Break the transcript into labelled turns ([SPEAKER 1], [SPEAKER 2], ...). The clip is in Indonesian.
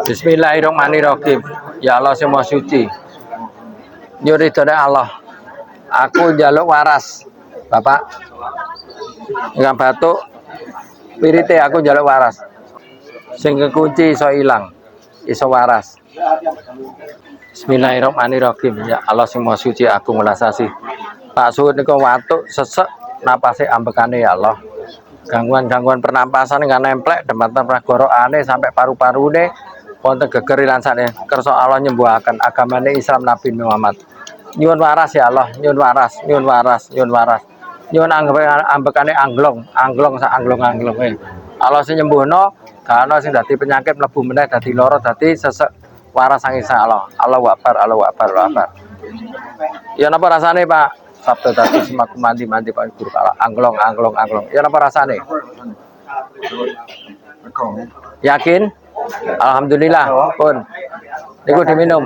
[SPEAKER 1] Bismillahirrahmanirrahim. Ya Allah semua suci. Nyuridone Allah. Aku njaluk waras. Bapak. Enggak batuk. Pirite aku njaluk waras. Sing kekunci iso ilang. Iso waras. Bismillahirrahmanirrahim. Ya Allah semua suci aku ngelasasi. Pak suwun niku watuk sesek napase ambekane ya Allah. Gangguan-gangguan pernapasan nggak nemplek dematan pragorokane sampai paru-parune wonten geger lansane kersa Allah nyembuhaken agamane Islam Nabi Muhammad. Nyuwun waras ya Allah, nyuwun waras, nyuwun waras, nyuwun waras. Nyuwun ambekane anglong sak anglong-anglonge. Allah sing nyembuhno, gak ana sing dadi penyakit mlebu meneh dadi lara dadi sesek waras sang Isa Allah. Allahu Akbar, Allahu Akbar, Allahu Akbar. Ya napa rasane, Pak? Sabtu tadi semaku mandi Pak Guru kala anglong. Ya napa rasane? Yakin? Alhamdulillah pun. Niku diminum.